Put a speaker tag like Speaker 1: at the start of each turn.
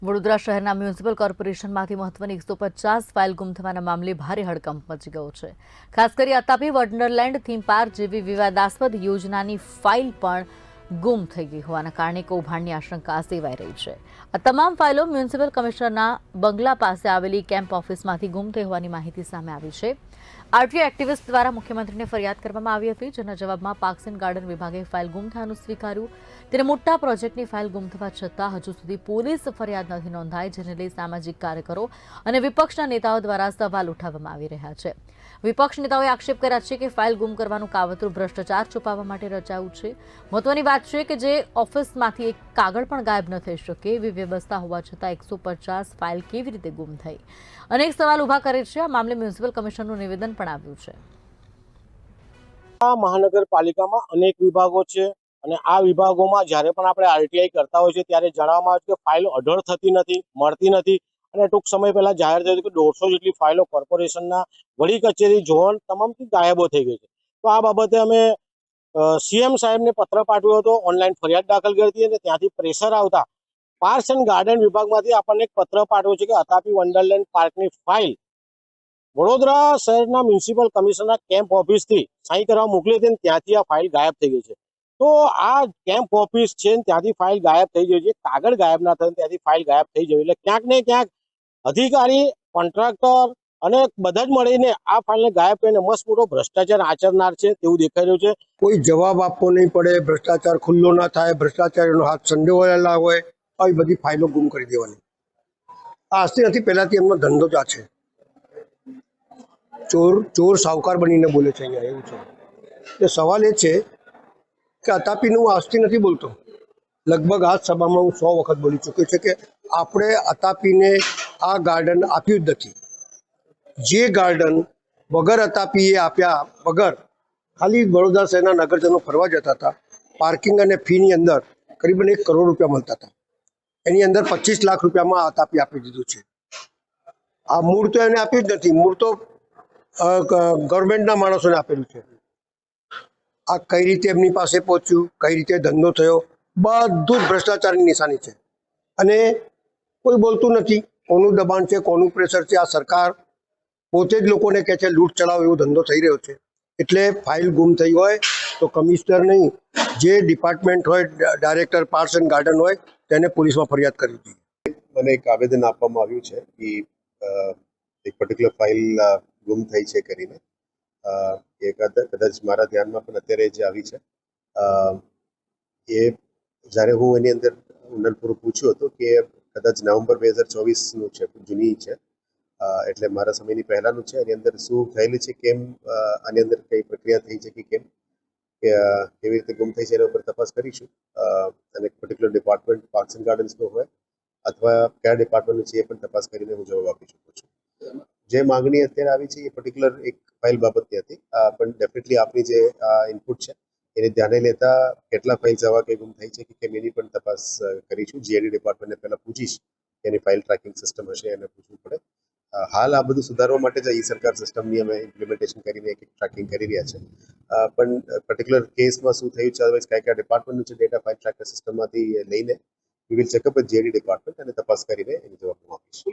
Speaker 1: વડોદરા શહેરના મ્યુનિસિપલ કોર્પોરેશનમાંથી મહત્વની 150 ફાઇલ ગુમ થવાના મામલે ભારે હડકંપ મચી ગયો છે। ખાસ કરી અતાપી વન્ડરલેન્ડ થીમ પાર્ક જેવી વિવાદાસ્પદ યોજનાની ફાઇલ પણ ગુમ થઈ ગઈ હોવાના કારણે કૌભાંડની આશંકા સેવાઈ રહી છે। આ તમામ ફાઇલો મ્યુનિસિપલ કમિશનરના બંગલા પાસે આવેલી કેમ્પ ઓફિસમાંથી ગુમ થઈ હોવાની માહિતી સામે આવી છે। આરટીઆઈ એક્ટિવિસ્ટ દ્વારા મુખ્યમંત્રીને ફરિયાદ કરવામાં આવી હતી, જેના જવાબમાં પાર્ક્સ એન્ડ ગાર્ડન વિભાગે ફાઇલ ગુમ થયાનું સ્વીકાર્યું। ત્યારે મોટા પ્રોજેક્ટની ફાઇલ ગુમ થવા છતાં હજુ સુધી પોલીસ ફરિયાદ નથી નોંધાઈ, જેને લઈ સામાજિક કાર્યકરો અને વિપક્ષના નેતાઓ દ્વારા સવાલ ઉઠાવવામાં આવી રહ્યા છે। વિપક્ષ નેતાઓએ આક્ષેપ કર્યા છે કે ફાઇલ ગુમ કરવાનું કાવતરું ભ્રષ્ટાચાર છુપાવવા માટે રચાયું છે। મહત્વની વાત છે કે જે ઓફિસમાંથી એક કાગળ પણ ગાયબ ન થઈ શકે એવી વ્યવસ્થા હોવા છતાં 150 ફાઇલ કેવી રીતે ગુમ થઈ? અનેક સવાલ ઉભા કરે છે। આ મામલે મ્યુનિસિપલ કમિશનરનું નિવેદન પણ આવ્યું છે।
Speaker 2: આ મહાનગરપાલિકામાં અનેક વિભાગો છે અને આ વિભાગોમાં જ્યારે પણ આપણે આરટીઆઈ કરતા હોય છે ત્યારે જણાવવામાં આવે છે કે ફાઇલો અઢળ થતી નથી, મળતી નથી અને ટૂંક સમય પહેલા જાહેર થયું કે 150 જેટલી ફાઇલો કોર્પોરેશનના વડી કચેરી ઝોન તમામથી ગાયબો થઈ ગઈ છે। તો આ બાબતે અમે સીએમ સાહેબને પત્ર પાઠવ્યો હતો, ઓનલાઈન ફરિયાદ દાખલ કરી હતી અને ત્યાંથી પ્રેશર આવતા પાર્ક્સ એન્ડ ગાર્ડન વિભાગમાંથી આપણને એક પત્ર પાઠવ્યો છે કે અતાપી વન્ડરલેન્ડ પાર્કની ફાઇલ વડોદરા શહેરના મ્યુનિસિપલ કમિશનરના કેમ્પ ઓફિસથી સહી કરવા મોકલી હતી, ત્યાંથી આ ફાઇલ ગાયબ થઈ ગઈ છે। તો આ કેમ્પ ઓફિસ છે ત્યાંથી ફાઇલ ગાયબ થઈ ગઈ છે, કાગળ ગાયબ ના થાય ત્યાંથી ફાઇલ ગાયબ થઈ જવી, એટલે ક્યાંક ને ક્યાંક અધિકારી, કોન્ટ્રાક્ટર અને બધા જ મળીને આ ફાઇલને ગાયબ કરીને મસ્ત મોટો ભ્રષ્ટાચાર આચરનાર છે તેવું દેખાઈ રહ્યું છે।
Speaker 3: કોઈ જવાબ આપવો નહીં પડે, ભ્રષ્ટાચાર ખુલ્લો ના થાય, ભ્રષ્ટાચારીનો હાથ સંડોવાયેલા હોય, આવી બધી ફાઇલો ગુમ કરી દેવાની। આ આજથી નથી, પહેલાથી એમનો ધંધો જ આ છે। ચોર સાવકાર બનીને બોલે છે અહીંયા, એવું છે। એટલે સવાલ એ છે કે અતાપીનું હું આજથી નથી બોલતો, લગભગ આ સભામાં હું 100 વખત બોલી ચૂક્યો છે કે આપણે અતાપીને આ ગાર્ડન આપ્યું જ નથી। જે ગાર્ડન વગર અતાપીએ આપ્યા વગર ખાલી વડોદરા શહેરના નગરજનો ફરવા જતા હતા, પાર્કિંગ અને ફીની અંદર કરીબન 1 કરોડ રૂપિયા મળતા હતા, એની અંદર 25 લાખ રૂપિયામાં અતાપી આપી દીધું છે। આ મૂળ તો એને આપ્યું જ નથી, મૂળ તો ગવર્મેન્ટના માણસોને આપેલું છે। આ કઈ રીતે એમની પાસે પહોંચ્યું, કઈ રીતે ધંધો થયો, બધું જ ભ્રષ્ટાચારની નિશાની છે અને કોઈ બોલતું નથી। કોનું દબાણ છે, કોનું પ્રેશર છે? આ સરકાર પોતે જ લોકોને કહે છે લૂંટ ચલાવ, એવો ધંધો થઈ રહ્યો છે। એટલે ફાઇલ ગુમ થઈ હોય તો કમિશનર નહીં, જે ડિપાર્ટમેન્ટ હોય, ડાયરેક્ટર પાર્ક્સ એન્ડ ગાર્ડન હોય, તેને પોલીસમાં ફરિયાદ કરવી જોઈએ।
Speaker 4: મને એક આવેદન આપવામાં આવ્યું છે કે એક પર્ટિક્યુલર ફાઇલ ગુમ થઈ છે કરીને, એ કદાચ મારા ધ્યાનમાં પણ અત્યારે જે આવી છે, એ જ્યારે હું એની અંદર ઊંડાણપૂર્વક પૂછ્યું હતું કે કદાચ નવેમ્બર 2024નું છે, જૂની છે, એટલે મારા સમયની પહેલાંનું છે। એની અંદર શું થયેલું છે, કેમ આની અંદર કઈ પ્રક્રિયા થઈ છે કે કેમ, કે કેવી રીતે ગુમ થઈ છે એના ઉપર તપાસ કરીશું। અને પર્ટિક્યુલર ડિપાર્ટમેન્ટ પાર્ક્સ એન્ડ ગાર્ડન્સનો હોય અથવા કયા ડિપાર્ટમેન્ટનું છે એ પણ તપાસ કરીને હું જવાબ આપી શકું છું। જે માંગણી અત્યારે આવી છે એ પર્ટિક્યુલર એક ફાઇલ બાબતની હતી, પણ ડેફિનેટલી આપની જે ઇનપુટ છે એને ધ્યાને લેતા કેટલા ફાઇલ્સ આવા કે ગુમ થઈ છે કે કેમ એની પણ તપાસ કરીશું। જીઆઈડી ડિપાર્ટમેન્ટને પહેલાં પૂછીશ, એની ફાઇલ ટ્રેકિંગ સિસ્ટમ હશે એને પૂછવું પડે। હાલ આ બધું સુધારવા માટે જ સરકાર સિસ્ટમની અમે ઇમ્પ્લિમેન્ટેશન કરીને એક ટ્રેકિંગ કરી રહ્યા છે, પણ પર્ટિક્યુલર કેસમાં શું થયું છે, અદરવાઇઝ કયા કયા ડિપાર્ટમેન્ટનું છે ડેટા ફાઇલ ટ્રેકર સિસ્ટમમાંથી લઈને we will checkup with GID department અને તપાસ કરીને એની જવાબ હું આપીશ।